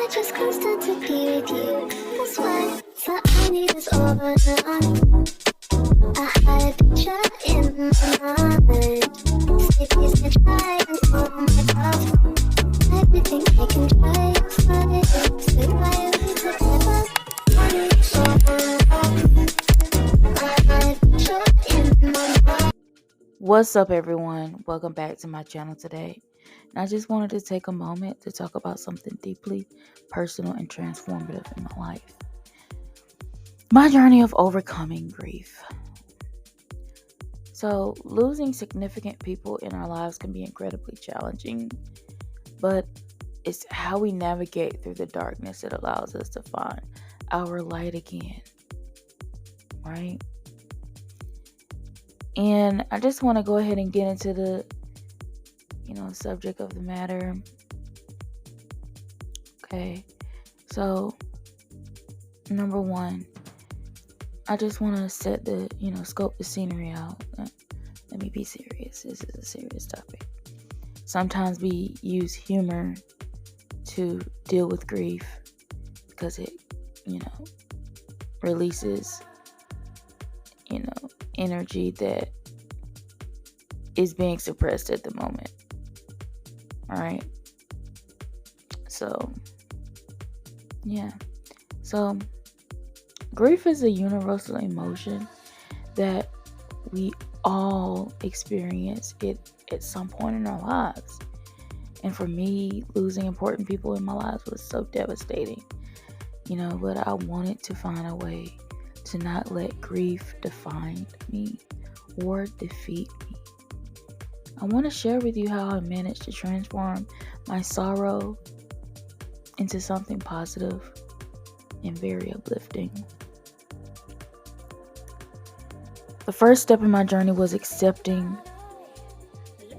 I just constant to be with you. That's why, so I need is over the on. I had a picture in my mind. Say please can try and hold myself. Everything I can try to find. Say why we together. I need is over the on. I had a picture in my mind. What's up, everyone? Welcome back to my channel today. And I just wanted to take a moment to talk about something deeply personal and transformative in my life. My journey of overcoming grief. So, losing significant people in our lives can be incredibly challenging, but it's how we navigate through the darkness that allows us to find our light again, right? And I just want to go ahead and get into the subject of the matter. Okay, so number one, I just want to set the, scope the scenery out. Let me be serious. This is a serious topic. Sometimes we use humor to deal with grief because it, releases, energy that is being suppressed at the moment. All right. So, yeah. So, grief is a universal emotion that we all experience it at some point in our lives. And for me, losing important people in my life was so devastating. But I wanted to find a way to not let grief define me or defeat me. I want to share with you how I managed to transform my sorrow into something positive and very uplifting. The first step in my journey was accepting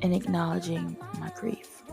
and acknowledging my grief.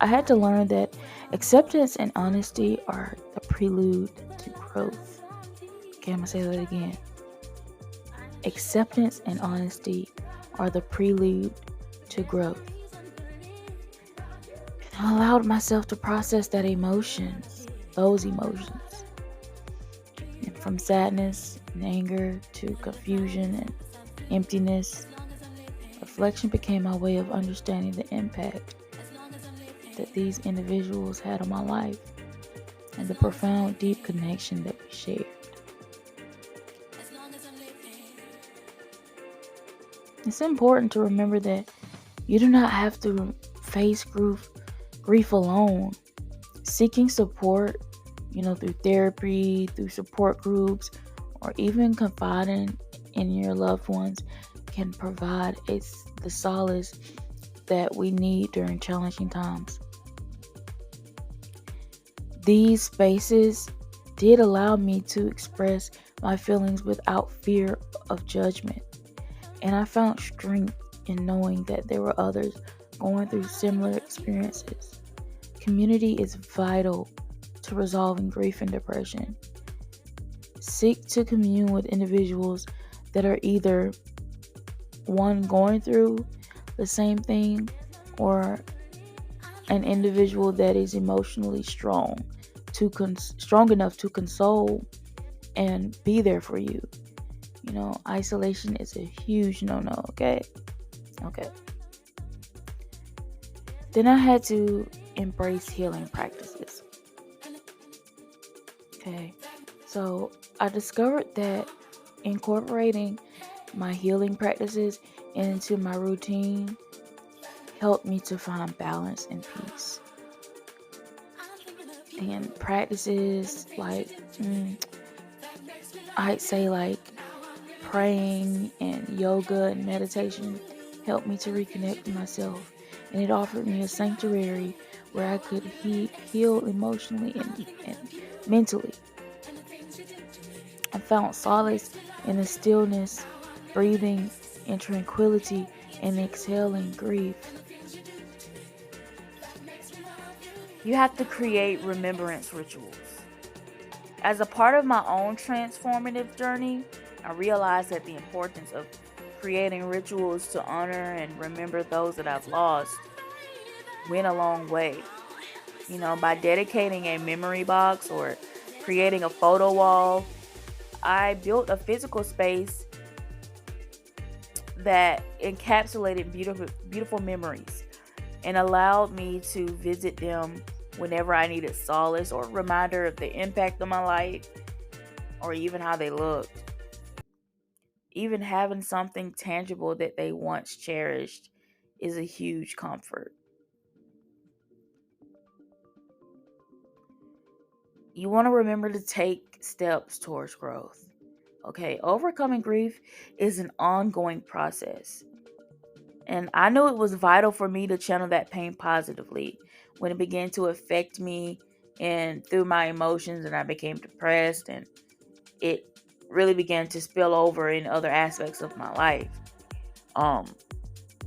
I had to learn that acceptance and honesty are the prelude to growth. Okay, I'm going to say that again. Acceptance and honesty are the prelude to growth. And I allowed myself to process those emotions. And from sadness and anger to confusion and emptiness, reflection became my way of understanding the impact that these individuals had on my life and the profound, deep connection that we shared. It's important to remember that you do not have to face grief alone. Seeking support, through therapy, through support groups, or even confiding in your loved ones can provide the solace that we need during challenging times. These spaces did allow me to express my feelings without fear of judgment. And I found strength in knowing that there were others going through similar experiences. Community is vital to resolving grief and depression. Seek to commune with individuals that are either one going through the same thing or an individual that is emotionally strong enough to console and be there for you. Isolation is a huge no-no, okay? Then I had to embrace healing practices. Okay, so I discovered that incorporating my healing practices into my routine helped me to find balance and peace. And practices I'd say praying and yoga and meditation helped me to reconnect with myself, and it offered me a sanctuary where I could heal emotionally and mentally. I found solace in the stillness, breathing in tranquility, and exhaling grief. You have to create remembrance rituals. As a part of my own transformative journey, I realized that the importance of creating rituals to honor and remember those that I've lost went a long way. By dedicating a memory box or creating a photo wall, I built a physical space that encapsulated beautiful memories and allowed me to visit them whenever I needed solace or a reminder of the impact of my life or even how they looked. Even having something tangible that they once cherished is a huge comfort. You want to remember to take steps towards growth. Okay, overcoming grief is an ongoing process. And I knew it was vital for me to channel that pain positively when it began to affect me and through my emotions, and I became depressed, and it really began to spill over in other aspects of my life. Um,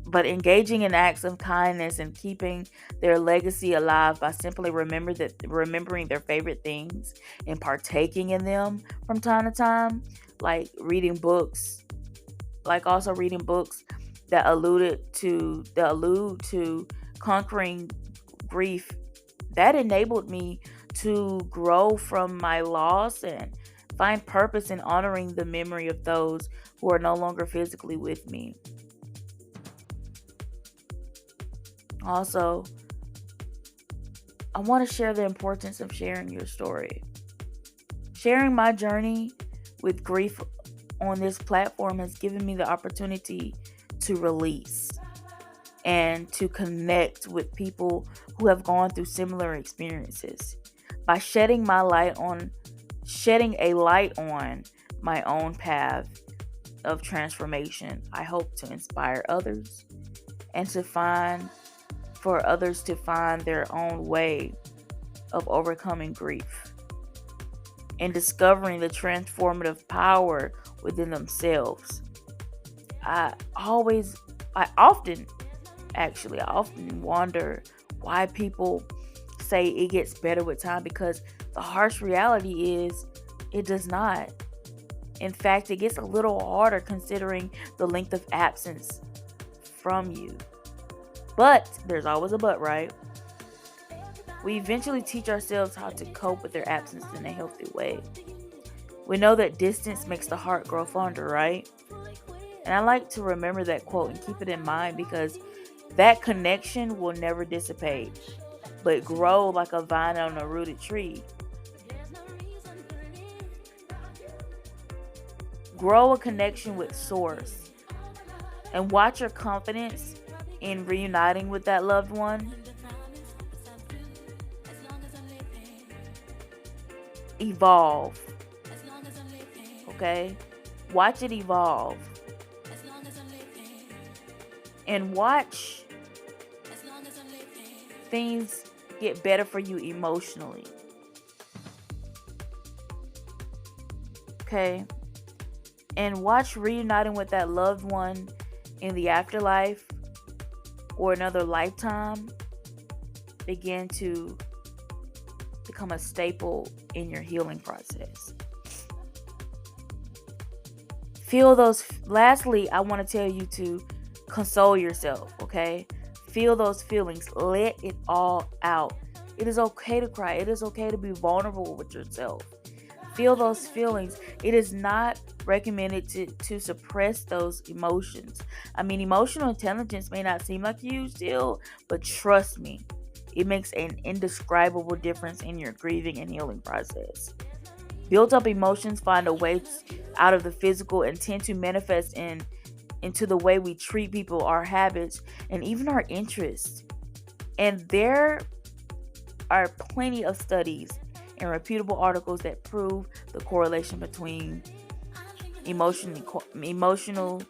but engaging in acts of kindness and keeping their legacy alive by simply remembering their favorite things and partaking in them from time to time, like reading books, like also reading books that allude to conquering grief, that enabled me to grow from my loss and find purpose in honoring the memory of those who are no longer physically with me. Also, I want to share the importance of sharing your story. Sharing my journey with grief on this platform has given me the opportunity to release and to connect with people who have gone through similar experiences. By shedding a light on my own path of transformation, I hope to inspire others and for others to find their own way of overcoming grief and discovering the transformative power within themselves. I always, I often, actually, I often wonder why people say it gets better with time, because the harsh reality is it does not. In fact, it gets a little harder considering the length of absence from you. But there's always a but, right? We eventually teach ourselves how to cope with their absence in a healthy way. We know that distance makes the heart grow fonder, right? And I like to remember that quote and keep it in mind, because that connection will never dissipate, but grow like a vine on a rooted tree. Grow a connection with Source and watch your confidence in reuniting with that loved one evolve. Okay? Watch it evolve. And watch things get better for you emotionally. Okay? And watch reuniting with that loved one in the afterlife or another lifetime begin to become a staple in your healing process. Lastly, I want to tell you to console yourself, okay? Feel those feelings. Let it all out. It is okay to cry. It is okay to be vulnerable with yourself. Feel those feelings. It is not recommended to suppress those emotions. I mean, emotional intelligence may not seem like a huge deal, but trust me, it makes an indescribable difference in your grieving and healing process. Built up emotions find a way out of the physical and tend to manifest into the way we treat people, our habits, and even our interests. And there are plenty of studies and reputable articles that prove the correlation between emotional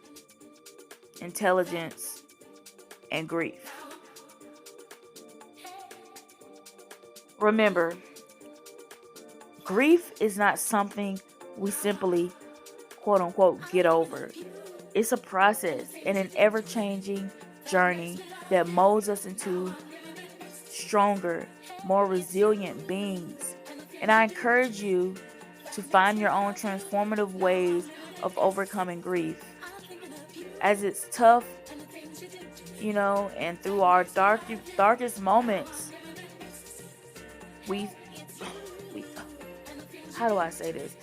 intelligence and grief. Remember, grief is not something we simply, quote unquote, get over. It's a process and an ever changing journey that molds us into stronger, more resilient beings. And I encourage you to find your own transformative ways of overcoming grief. As it's tough, and through our darkest moments, we how do I say this?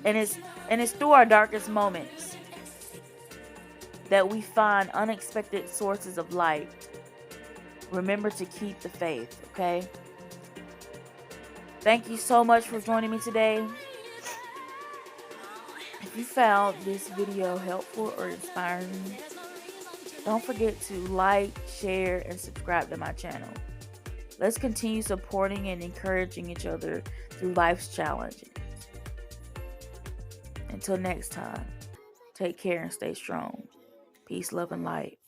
And it's through our darkest moments that we find unexpected sources of light. Remember to keep the faith, okay? Thank you so much for joining me today. If you found this video helpful or inspiring, don't forget to like, share, and subscribe to my channel. Let's continue supporting and encouraging each other through life's challenges. Until next time, take care and stay strong. Peace, love, and light.